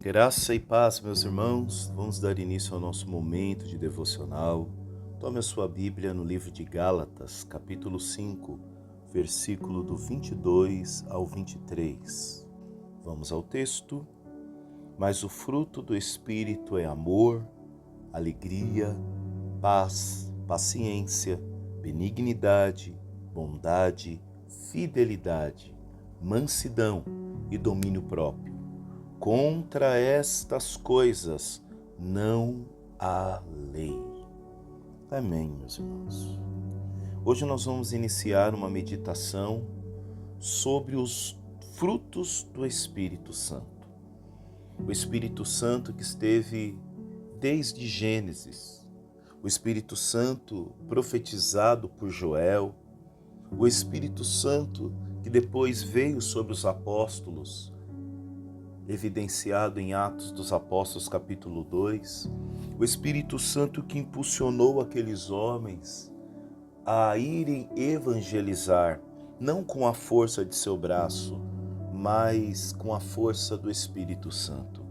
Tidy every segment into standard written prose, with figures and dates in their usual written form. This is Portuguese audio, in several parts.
Graça e paz, meus irmãos. Vamos dar início ao nosso momento de devocional. Tome a sua Bíblia no livro de Gálatas, capítulo 5, versículo do 22 ao 23. Vamos ao texto. Mas o fruto do Espírito é amor, alegria, paz, paciência, benignidade, bondade, fidelidade, mansidão e domínio próprio. Contra estas coisas não há lei. Amém, meus irmãos. Hoje nós vamos iniciar uma meditação sobre os frutos do Espírito Santo. O Espírito Santo que esteve desde Gênesis, o Espírito Santo profetizado por Joel, o Espírito Santo que depois veio sobre os apóstolos, evidenciado em Atos dos Apóstolos capítulo 2, o Espírito Santo que impulsionou aqueles homens a irem evangelizar, não com a força de seu braço, mas com a força do Espírito Santo.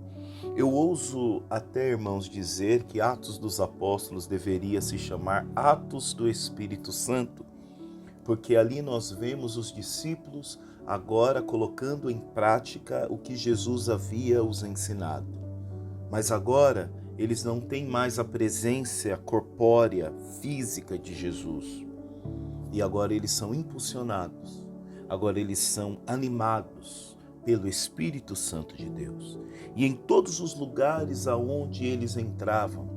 Eu ouso até, irmãos, dizer que Atos dos Apóstolos deveria se chamar Atos do Espírito Santo, porque ali nós vemos os discípulos agora colocando em prática o que Jesus havia os ensinado. Mas agora eles não têm mais a presença corpórea, física de Jesus. E agora eles são impulsionados, agora eles são animados pelo Espírito Santo de Deus. E em todos os lugares aonde eles entravam,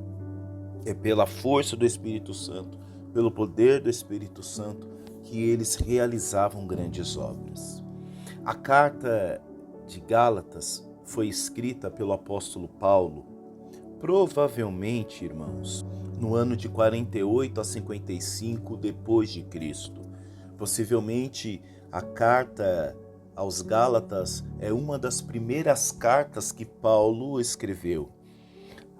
é pela força do Espírito Santo, pelo poder do Espírito Santo, que eles realizavam grandes obras. A carta de Gálatas foi escrita pelo apóstolo Paulo, provavelmente, irmãos, no ano de 48 a 55 depois de Cristo. Possivelmente a carta aos Gálatas é uma das primeiras cartas que Paulo escreveu.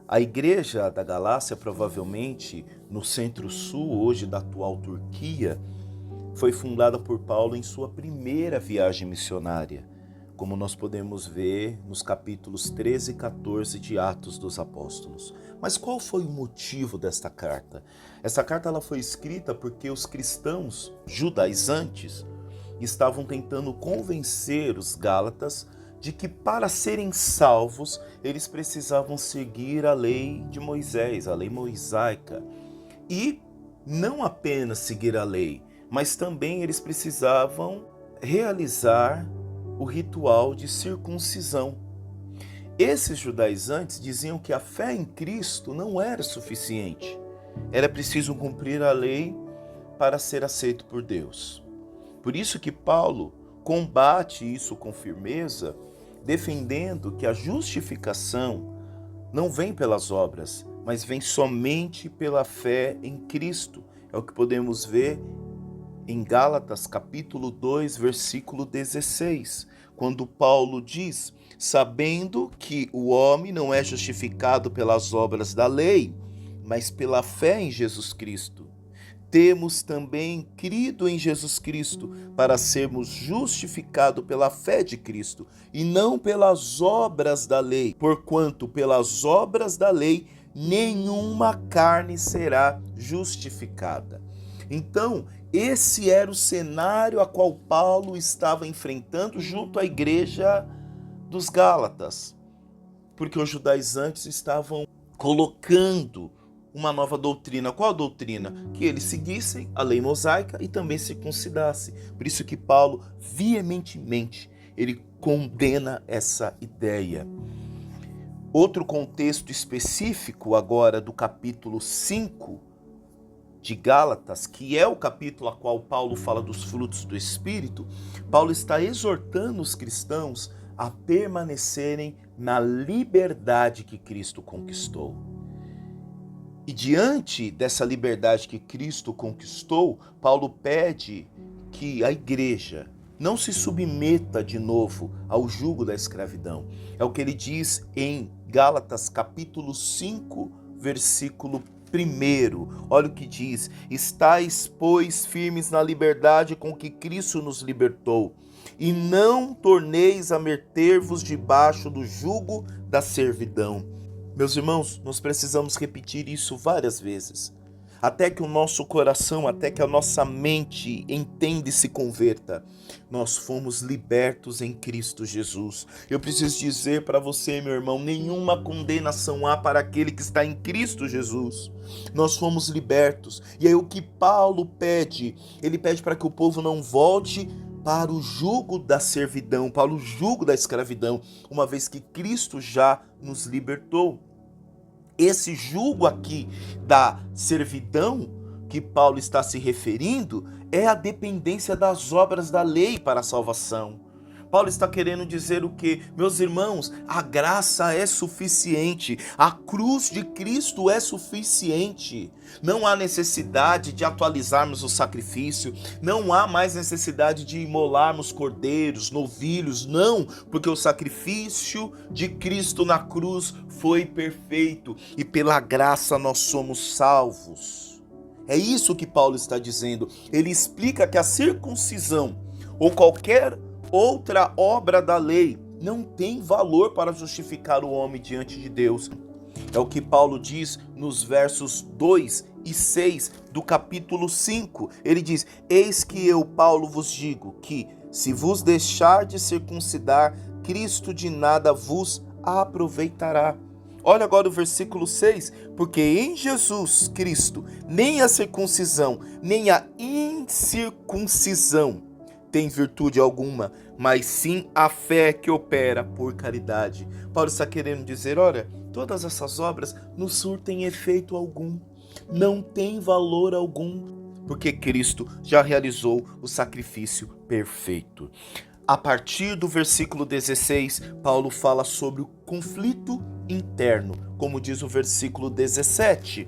A igreja da Galácia, provavelmente no centro-sul, hoje da atual Turquia, foi fundada por Paulo em sua primeira viagem missionária, como nós podemos ver nos capítulos 13 e 14 de Atos dos Apóstolos. Mas qual foi o motivo desta carta? Essa carta ela foi escrita porque os cristãos judaizantes estavam tentando convencer os gálatas de que para serem salvos eles precisavam seguir a lei de Moisés, a lei mosaica. E não apenas seguir a lei, mas também eles precisavam realizar o ritual de circuncisão. Esses judaizantes diziam que a fé em Cristo não era suficiente. Era preciso cumprir a lei para ser aceito por Deus. Por isso que Paulo combate isso com firmeza, defendendo que a justificação não vem pelas obras, mas vem somente pela fé em Cristo. É o que podemos ver em Gálatas capítulo 2, versículo 16, quando Paulo diz: sabendo que o homem não é justificado pelas obras da lei, mas pela fé em Jesus Cristo. Temos também crido em Jesus Cristo para sermos justificados pela fé de Cristo e não pelas obras da lei, porquanto pelas obras da lei nenhuma carne será justificada. Então, esse era o cenário a qual Paulo estava enfrentando junto à igreja dos Gálatas, porque os judaizantes estavam colocando uma nova doutrina. Qual a doutrina? Que eles seguissem a lei mosaica e também circuncidassem. Por isso que Paulo, veementemente, ele condena essa ideia. Outro contexto específico agora do capítulo 5 de Gálatas, que é o capítulo a qual Paulo fala dos frutos do Espírito, Paulo está exortando os cristãos a permanecerem na liberdade que Cristo conquistou. E diante dessa liberdade que Cristo conquistou, Paulo pede que a igreja não se submeta de novo ao jugo da escravidão. É o que ele diz em Gálatas capítulo 5, versículo primeiro. Olha o que diz: estais, pois, firmes na liberdade com que Cristo nos libertou, e não torneis a meter-vos debaixo do jugo da servidão. Meus irmãos, nós precisamos repetir isso várias vezes, até que o nosso coração, até que a nossa mente entenda e se converta. Nós fomos libertos em Cristo Jesus. Eu preciso dizer para você, meu irmão, nenhuma condenação há para aquele que está em Cristo Jesus. Nós fomos libertos. E aí o que Paulo pede? Ele pede para que o povo não volte para o jugo da servidão, para o jugo da escravidão, uma vez que Cristo já nos libertou. Esse jugo aqui da servidão que Paulo está se referindo é a dependência das obras da lei para a salvação. Paulo está querendo dizer o quê? Meus irmãos, a graça é suficiente, a cruz de Cristo é suficiente. Não há necessidade de atualizarmos o sacrifício, não há mais necessidade de imolarmos cordeiros, novilhos, não, porque o sacrifício de Cristo na cruz foi perfeito e pela graça nós somos salvos. É isso que Paulo está dizendo. Ele explica que a circuncisão ou qualquer outra obra da lei não tem valor para justificar o homem diante de Deus. É o que Paulo diz nos versos 2 e 6 do capítulo 5. Ele diz: eis que eu, Paulo, vos digo que, se vos deixar de circuncidar, Cristo de nada vos aproveitará. Olha agora o versículo 6. Porque em Jesus Cristo nem a circuncisão, nem a incircuncisão tem virtude alguma, mas sim a fé que opera por caridade. Paulo está querendo dizer, olha, todas essas obras não surtem efeito algum, não tem valor algum, porque Cristo já realizou o sacrifício perfeito. A partir do versículo 16, Paulo fala sobre o conflito interno, como diz o versículo 17.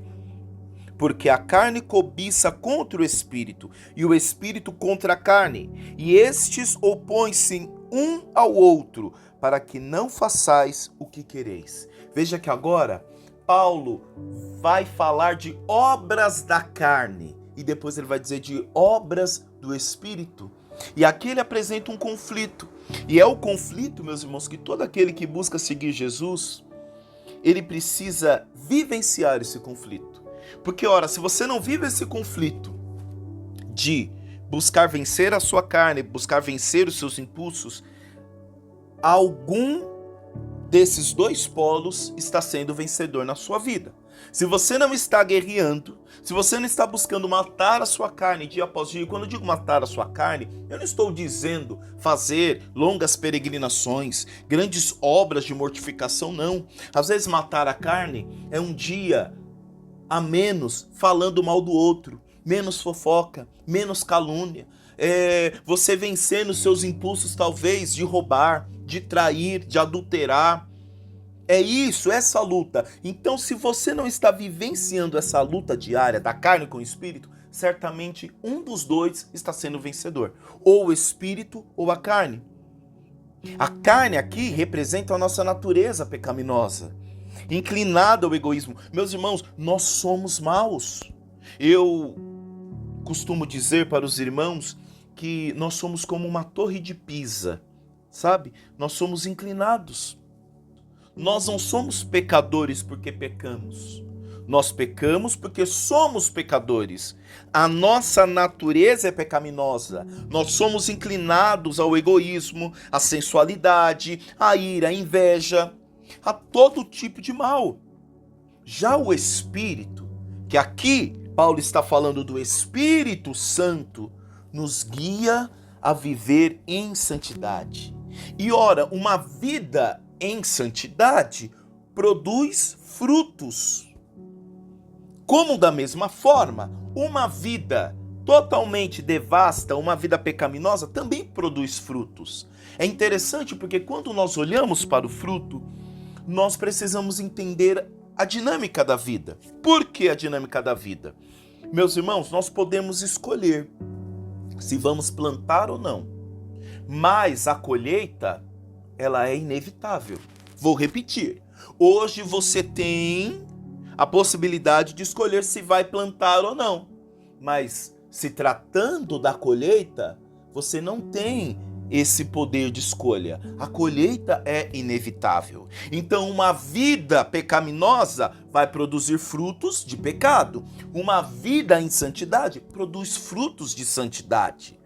Porque a carne cobiça contra o espírito, e o espírito contra a carne, e estes opõem-se um ao outro, para que não façais o que quereis. Veja que agora Paulo vai falar de obras da carne, e depois ele vai dizer de obras do espírito. E aqui ele apresenta um conflito, e é o conflito, meus irmãos, que todo aquele que busca seguir Jesus, ele precisa vivenciar esse conflito. Porque, ora, se você não vive esse conflito de buscar vencer a sua carne, buscar vencer os seus impulsos, algum desses dois polos está sendo vencedor na sua vida. Se você não está guerreando, se você não está buscando matar a sua carne dia após dia, quando eu digo matar a sua carne, eu não estou dizendo fazer longas peregrinações, grandes obras de mortificação, não. Às vezes matar a carne é um dia a menos falando mal do outro, menos fofoca, menos calúnia, você vencendo os seus impulsos talvez de roubar, de trair, de adulterar. É isso, essa luta. Então, se você não está vivenciando essa luta diária da carne com o espírito, certamente um dos dois está sendo vencedor, ou o espírito ou a carne. A carne aqui representa a nossa natureza pecaminosa, inclinada ao egoísmo. Meus irmãos, nós somos maus. Eu costumo dizer para os irmãos que nós somos como uma torre de Pisa, sabe? Nós somos inclinados. Nós não somos pecadores porque pecamos. Nós pecamos porque somos pecadores. A nossa natureza é pecaminosa. Nós somos inclinados ao egoísmo, à sensualidade, à ira, à inveja, a todo tipo de mal. Já o Espírito, que aqui Paulo está falando do Espírito Santo, nos guia a viver em santidade. E ora, uma vida em santidade produz frutos. Como da mesma forma, uma vida totalmente devasta, uma vida pecaminosa, também produz frutos. É interessante porque quando nós olhamos para o fruto, nós precisamos entender a dinâmica da vida. Por que a dinâmica da vida? Meus irmãos, nós podemos escolher se vamos plantar ou não, mas a colheita, ela é inevitável. Vou repetir. Hoje você tem a possibilidade de escolher se vai plantar ou não. Mas se tratando da colheita, você não tem esse poder de escolha. A colheita é inevitável. Então, uma vida pecaminosa vai produzir frutos de pecado. Uma vida em santidade produz frutos de santidade.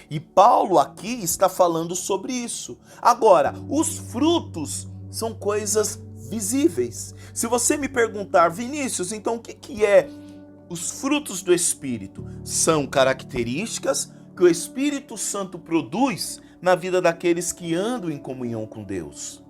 E Paulo aqui está falando sobre isso. Agora, os frutos são coisas visíveis. Se você me perguntar, Vinícius, então o que é os frutos do Espírito? São características que o Espírito Santo produz na vida daqueles que andam em comunhão com Deus.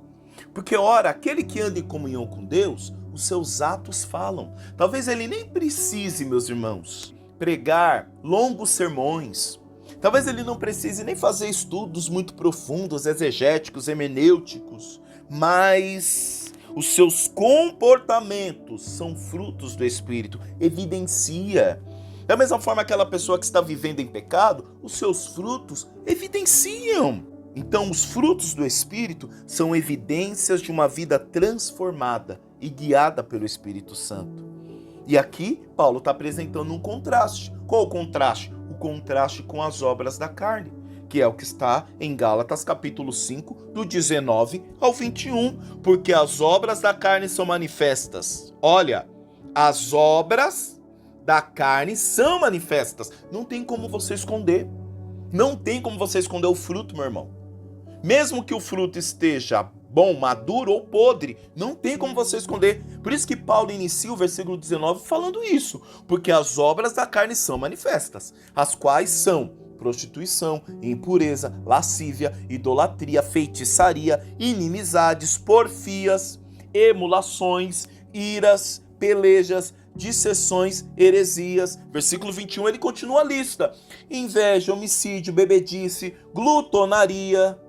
Porque, ora, aquele que anda em comunhão com Deus, os seus atos falam. Talvez ele nem precise, meus irmãos, pregar longos sermões. Talvez ele não precise nem fazer estudos muito profundos, exegéticos, hermenêuticos, mas os seus comportamentos são frutos do Espírito, evidencia. Da mesma forma, aquela pessoa que está vivendo em pecado, os seus frutos evidenciam. Então, os frutos do Espírito são evidências de uma vida transformada e guiada pelo Espírito Santo. E aqui, Paulo está apresentando um contraste. Qual o contraste? O contraste com as obras da carne, que é o que está em Gálatas capítulo 5, do 19 ao 21. Porque as obras da carne são manifestas. Olha, as obras da carne são manifestas. Não tem como você esconder. Não tem como você esconder o fruto, meu irmão. Mesmo que o fruto esteja bom, maduro ou podre, não tem como você esconder. Por isso que Paulo inicia o versículo 19 falando isso. Porque as obras da carne são manifestas, as quais são prostituição, impureza, lascívia, idolatria, feitiçaria, inimizades, porfias, emulações, iras, pelejas, dissensões, heresias. Versículo 21, ele continua a lista: inveja, homicídio, bebedice, glutonaria.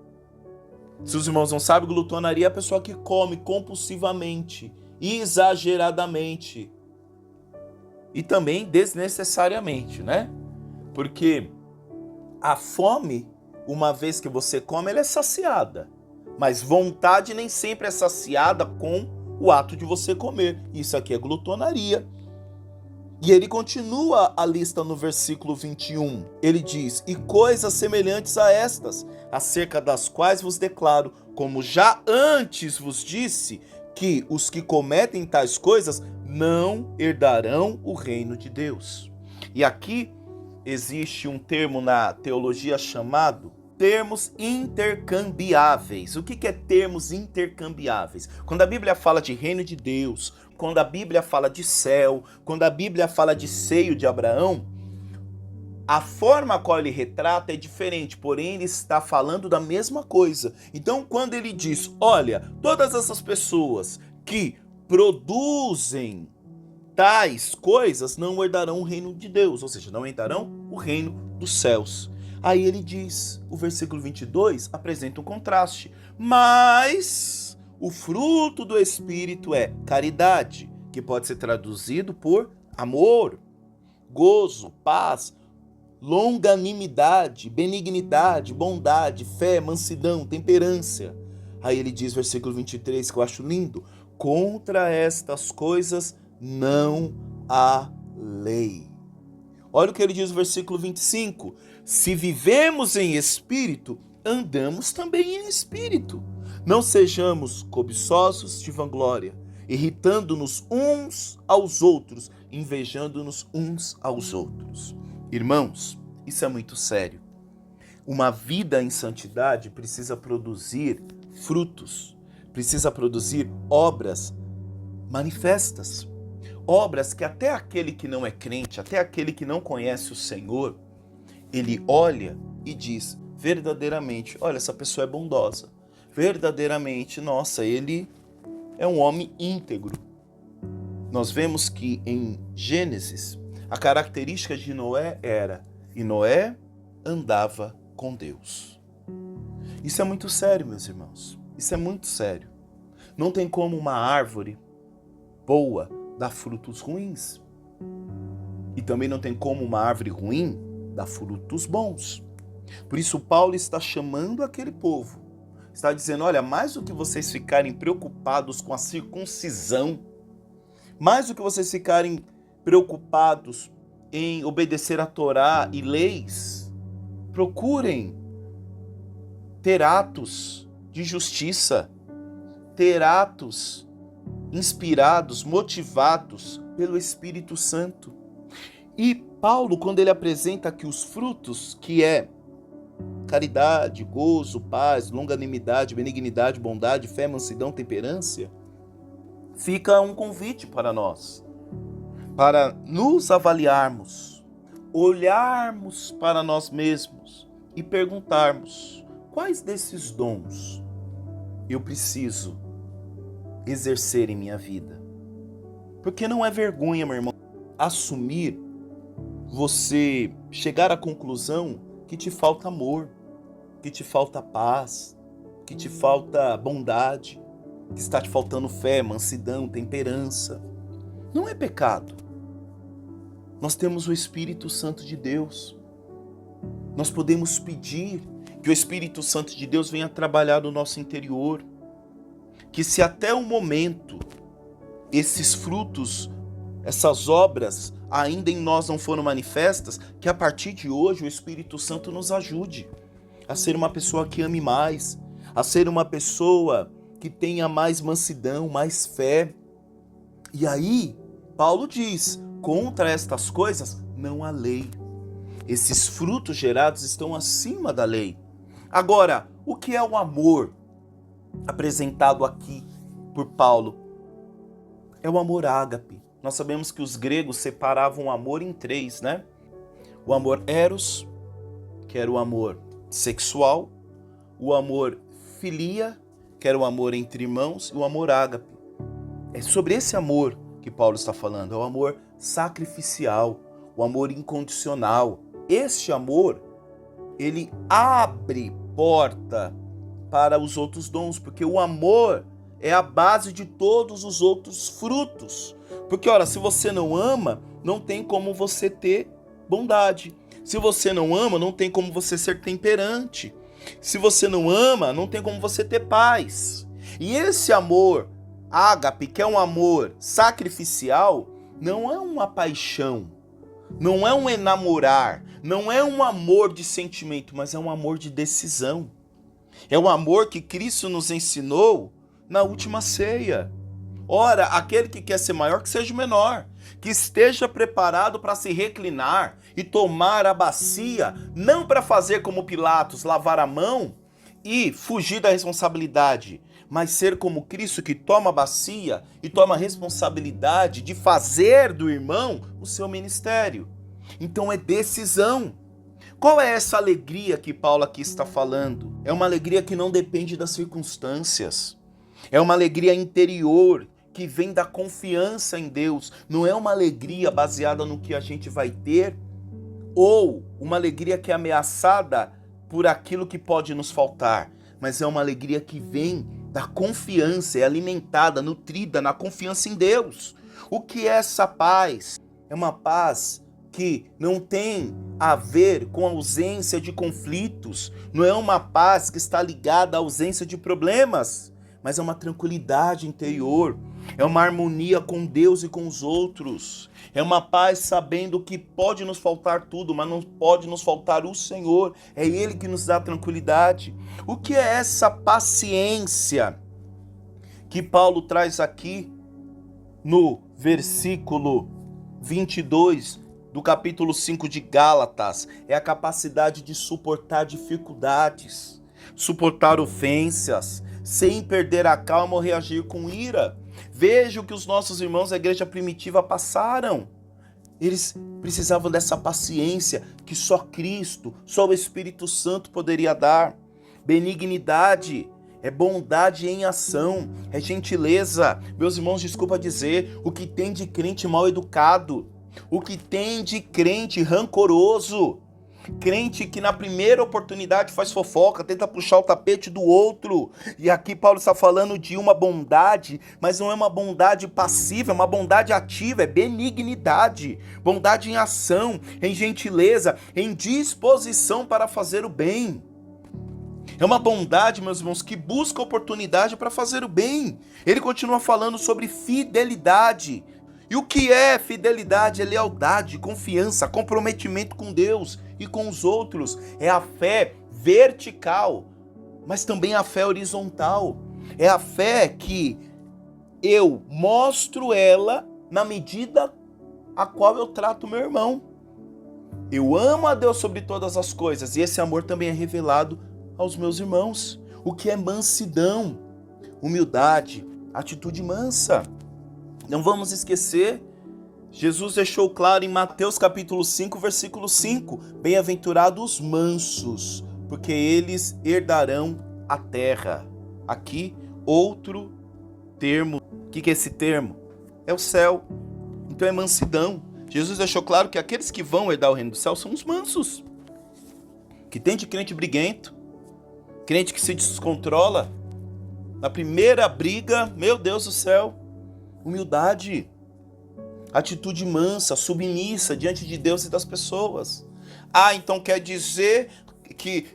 Se os irmãos não sabem, glutonaria é a pessoa que come compulsivamente, exageradamente e também desnecessariamente, né? Porque a fome, uma vez que você come, ela é saciada, mas vontade nem sempre é saciada com o ato de você comer. Isso aqui é glutonaria. E ele continua a lista no versículo 21. Ele diz: e coisas semelhantes a estas, acerca das quais vos declaro, como já antes vos disse, que os que cometem tais coisas não herdarão o reino de Deus. E aqui existe um termo na teologia chamado termos intercambiáveis. O que é termos intercambiáveis? Quando a Bíblia fala de reino de Deus, quando a Bíblia fala de céu, quando a Bíblia fala de seio de Abraão, a forma a qual ele retrata é diferente, porém ele está falando da mesma coisa. Então, quando ele diz, olha, todas essas pessoas que produzem tais coisas não herdarão o reino de Deus, ou seja, não herdarão o reino dos céus. Aí ele diz, o versículo 22 apresenta um contraste, mas o fruto do Espírito é caridade, que pode ser traduzido por amor, gozo, paz, longanimidade, benignidade, bondade, fé, mansidão, temperança. Aí ele diz, versículo 23, que eu acho lindo, contra estas coisas não há lei. Olha o que ele diz no versículo 25. Se vivemos em espírito, andamos também em espírito. Não sejamos cobiçosos de vanglória, irritando-nos uns aos outros, invejando-nos uns aos outros. Irmãos, isso é muito sério. Uma vida em santidade precisa produzir frutos, precisa produzir obras manifestas. Obras que até aquele que não é crente, até aquele que não conhece o Senhor, ele olha e diz, verdadeiramente, olha, essa pessoa é bondosa. Verdadeiramente, nossa, ele é um homem íntegro. Nós vemos que em Gênesis, a característica de Noé era, e Noé andava com Deus. Isso é muito sério, meus irmãos. Isso é muito sério. Não tem como uma árvore boa dar frutos ruins. E também não tem como uma árvore ruim dar frutos bons. Por isso Paulo está chamando aquele povo. Está dizendo, olha, mais do que vocês ficarem preocupados com a circuncisão, Mais do que vocês ficarem preocupados em obedecer a Torá e leis, procurem ter atos de justiça, ter atos inspirados, motivados pelo Espírito Santo. E Paulo, quando ele apresenta aqui os frutos, que é caridade, gozo, paz, longanimidade, benignidade, bondade, fé, mansidão, temperança, fica um convite para nós, para nos avaliarmos, olharmos para nós mesmos e perguntarmos: quais desses dons eu preciso exercer em minha vida? Porque não é vergonha, meu irmão, assumir, você chegar à conclusão que te falta amor, que te falta paz, que te falta bondade, que está te faltando fé, mansidão, temperança. Não é pecado. Nós temos o Espírito Santo de Deus. Nós podemos pedir que o Espírito Santo de Deus venha trabalhar no nosso interior. Que se até o momento esses frutos, essas obras ainda em nós não foram manifestas, que a partir de hoje o Espírito Santo nos ajude a ser uma pessoa que ame mais, a ser uma pessoa que tenha mais mansidão, mais fé. E aí, Paulo diz: contra estas coisas não há lei. Esses frutos gerados estão acima da lei. Agora, o que é o amor apresentado aqui por Paulo? É o amor ágape. Nós sabemos que os gregos separavam o amor em três, né? O amor eros, que era o amor sexual, o amor filia, que era o amor entre irmãos, e o amor ágape. É sobre esse amor que Paulo está falando, é o amor sacrificial, o amor incondicional. Este amor, ele abre porta para os outros dons, porque o amor é a base de todos os outros frutos. Porque, ora, se você não ama, não tem como você ter bondade. Se você não ama, não tem como você ser temperante. Se você não ama, não tem como você ter paz. E esse amor ágape, que é um amor sacrificial, não é uma paixão, não é um enamorar, não é um amor de sentimento, mas é um amor de decisão. É o amor que Cristo nos ensinou na última ceia. Ora, aquele que quer ser maior, que seja o menor, que esteja preparado para se reclinar e tomar a bacia, não para fazer como Pilatos, lavar a mão e fugir da responsabilidade, mas ser como Cristo, que toma a bacia e toma a responsabilidade de fazer do irmão o seu ministério. Então é decisão. Qual é essa alegria que Paulo aqui está falando? É uma alegria que não depende das circunstâncias. É uma alegria interior que vem da confiança em Deus. Não é uma alegria baseada no que a gente vai ter ou uma alegria que é ameaçada por aquilo que pode nos faltar. Mas é uma alegria que vem da confiança, é alimentada, nutrida na confiança em Deus. O que é essa paz? É uma paz que não tem a ver com a ausência de conflitos, não é uma paz que está ligada à ausência de problemas, mas é uma tranquilidade interior, é uma harmonia com Deus e com os outros, é uma paz sabendo que pode nos faltar tudo, mas não pode nos faltar o Senhor, é Ele que nos dá tranquilidade. O que é essa paciência que Paulo traz aqui no versículo 22 do capítulo 5 de Gálatas? É a capacidade de suportar dificuldades, suportar ofensas, sem perder a calma ou reagir com ira. Veja o que os nossos irmãos da igreja primitiva passaram. Eles precisavam dessa paciência que só Cristo, só o Espírito Santo poderia dar. Benignidade é bondade em ação, é gentileza. Meus irmãos, desculpa dizer, o que tem de crente mal educado, o que tem de crente rancoroso, crente que na primeira oportunidade faz fofoca, tenta puxar o tapete do outro. E aqui Paulo está falando de uma bondade, mas não é uma bondade passiva, é uma bondade ativa, é benignidade, bondade em ação, em gentileza, em disposição para fazer o bem. É uma bondade, meus irmãos, que busca oportunidade para fazer o bem. Ele continua falando sobre fidelidade. E o que é fidelidade? É lealdade, confiança, comprometimento com Deus e com os outros. É a fé vertical, mas também a fé horizontal. É a fé que eu mostro ela na medida a qual eu trato meu irmão. Eu amo a Deus sobre todas as coisas e esse amor também é revelado aos meus irmãos. O que é mansidão, humildade, atitude mansa. Não vamos esquecer, Jesus deixou claro em Mateus capítulo 5, versículo 5, bem-aventurados os mansos, porque eles herdarão a terra. Aqui, outro termo. O que é esse termo? É o céu. Então é mansidão. Jesus deixou claro que aqueles que vão herdar o reino do céu são os mansos. Que tem de crente briguento, crente que se descontrola. Na primeira briga, meu Deus do céu, humildade, atitude mansa, submissa diante de Deus e das pessoas. Ah, então quer dizer que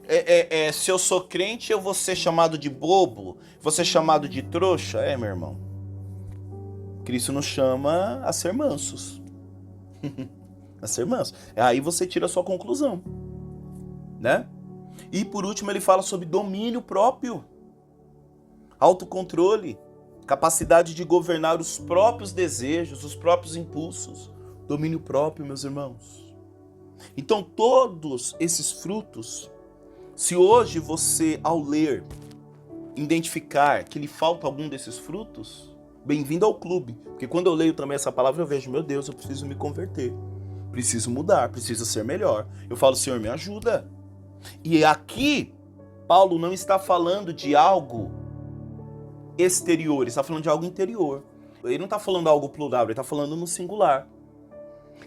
se eu sou crente eu vou ser chamado de bobo, vou ser chamado de trouxa? É, meu irmão. Cristo nos chama a ser mansos. A ser manso. Aí você tira a sua conclusão, né? E por último ele fala sobre domínio próprio, autocontrole, capacidade de governar os próprios desejos, os próprios impulsos. Domínio próprio, meus irmãos. Então todos esses frutos, se hoje você ao ler identificar que lhe falta algum desses frutos, bem-vindo ao clube. Porque quando eu leio também essa palavra eu vejo, meu Deus, eu preciso me converter. Preciso mudar, preciso ser melhor. Eu falo, Senhor, me ajuda. E aqui, Paulo não está falando de algo exterior, ele está falando de algo interior. Ele não está falando algo plural, ele está falando no singular.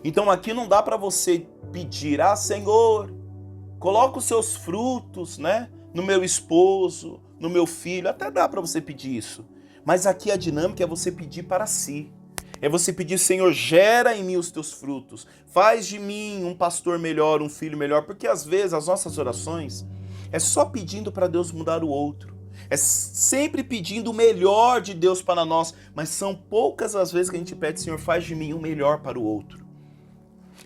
Então aqui não dá para você pedir, Senhor, coloca os seus frutos, né, no meu esposo, no meu filho. Até dá para você pedir isso. Mas aqui a dinâmica é você pedir para si. É você pedir, Senhor, gera em mim os teus frutos. Faz de mim um pastor melhor, um filho melhor. Porque às vezes as nossas orações é só pedindo para Deus mudar o outro. É sempre pedindo o melhor de Deus para nós. Mas são poucas as vezes que a gente pede, Senhor, faz de mim o melhor para o outro.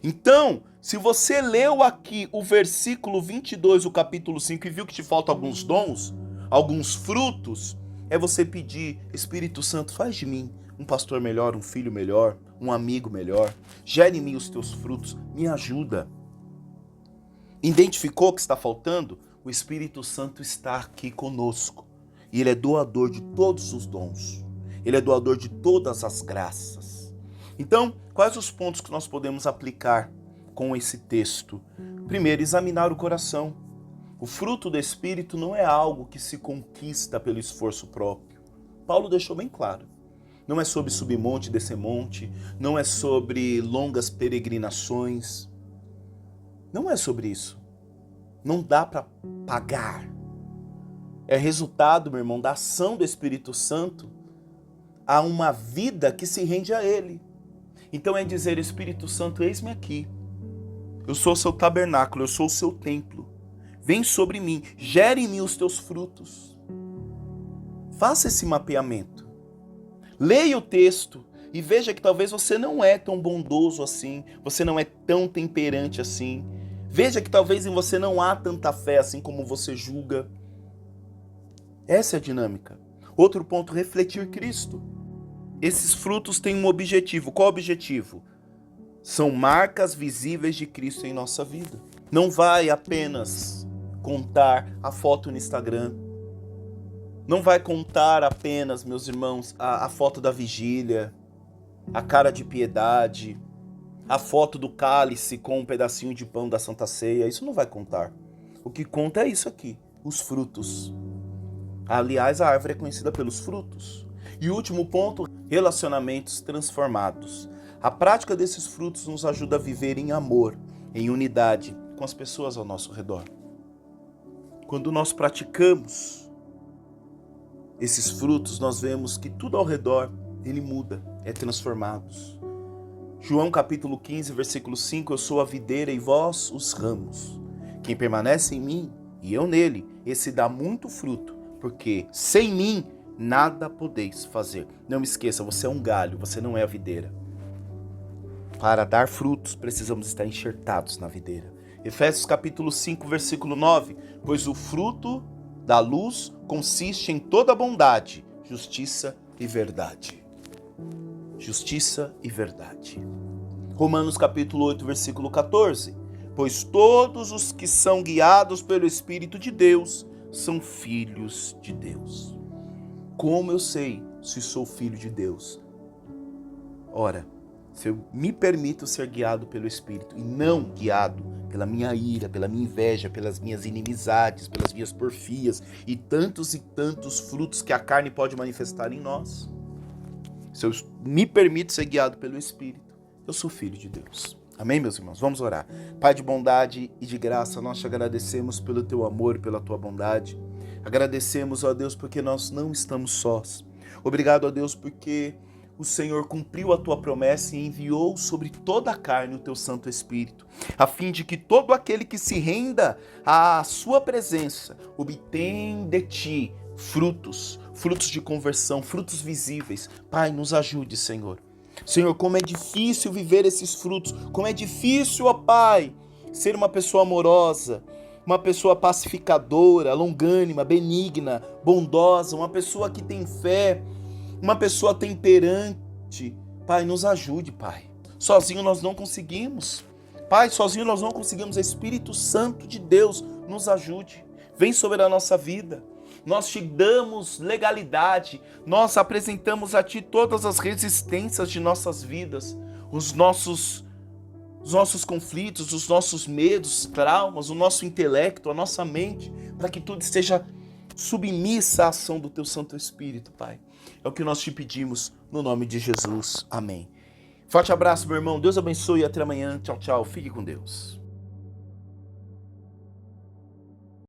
Então, se você leu aqui o versículo 22 do capítulo 5 e viu que te faltam alguns dons, alguns frutos, é você pedir, Espírito Santo, faz de mim um pastor melhor, um filho melhor, um amigo melhor. Gere em mim os teus frutos, me ajuda. Identificou o que está faltando? O Espírito Santo está aqui conosco. E Ele é doador de todos os dons. Ele é doador de todas as graças. Então, quais os pontos que nós podemos aplicar com esse texto? Primeiro, examinar o coração. O fruto do Espírito não é algo que se conquista pelo esforço próprio. Paulo deixou bem claro. Não é sobre subir monte, descer monte. Não é sobre longas peregrinações. Não é sobre isso. Não dá para pagar. É resultado, meu irmão, da ação do Espírito Santo a uma vida que se rende a Ele. Então é dizer, Espírito Santo, eis-me aqui. Eu sou o seu tabernáculo, eu sou o seu templo. Vem sobre mim, gere em mim os teus frutos. Faça esse mapeamento. Leia o texto e veja que talvez você não é tão bondoso assim, você não é tão temperante assim. Veja que talvez em você não há tanta fé assim como você julga. Essa é a dinâmica. Outro ponto, refletir Cristo. Esses frutos têm um objetivo. Qual o objetivo? São marcas visíveis de Cristo em nossa vida. Não vai apenas contar a foto no Instagram. Não vai contar apenas, meus irmãos, a foto da vigília, a cara de piedade, a foto do cálice com um pedacinho de pão da Santa Ceia. Isso não vai contar. O que conta é isso aqui, os frutos. Aliás, a árvore é conhecida pelos frutos. E o último ponto, relacionamentos transformados. A prática desses frutos nos ajuda a viver em amor, em unidade com as pessoas ao nosso redor. Quando nós praticamos esses frutos, nós vemos que tudo ao redor, ele muda, é transformado. João capítulo 15, versículo 5, eu sou a videira e vós os ramos. Quem permanece em mim e eu nele, esse dá muito fruto, porque sem mim nada podeis fazer. Não me esqueça, você é um galho, você não é a videira. Para dar frutos, precisamos estar enxertados na videira. Efésios capítulo 5, versículo 9. Pois o fruto da luz consiste em toda bondade, justiça e verdade. Justiça e verdade. Romanos capítulo 8, versículo 14. Pois todos os que são guiados pelo Espírito de Deus são filhos de Deus. Como eu sei se sou filho de Deus? Ora, se eu me permito ser guiado pelo Espírito e não guiado pela minha ira, pela minha inveja, pelas minhas inimizades, pelas minhas porfias e tantos frutos que a carne pode manifestar em nós. Se eu me permito ser guiado pelo Espírito, eu sou filho de Deus. Amém, meus irmãos? Vamos orar. Pai de bondade e de graça, nós te agradecemos pelo teu amor e pela tua bondade. Agradecemos, ó Deus, porque nós não estamos sós. Obrigado, ó Deus, porque o Senhor cumpriu a tua promessa e enviou sobre toda a carne o teu Santo Espírito, a fim de que todo aquele que se renda à sua presença obtenha de ti frutos de conversão, frutos visíveis. Pai, nos ajude, Senhor. Senhor, como é difícil viver esses frutos, como é difícil, ó Pai, ser uma pessoa amorosa, uma pessoa pacificadora, longânima, benigna, bondosa, uma pessoa que tem fé, uma pessoa temperante. Pai, nos ajude, Pai. Sozinho nós não conseguimos. Pai, sozinho nós não conseguimos. Espírito Santo de Deus, nos ajude. Vem sobre a nossa vida. Nós te damos legalidade. Nós apresentamos a Ti todas as resistências de nossas vidas. Os nossos conflitos, os nossos medos, traumas, o nosso intelecto, a nossa mente, para que tudo esteja submissa à ação do Teu Santo Espírito, Pai. É o que nós te pedimos no nome de Jesus. Amém. Forte abraço, meu irmão. Deus abençoe e até amanhã. Tchau, tchau. Fique com Deus.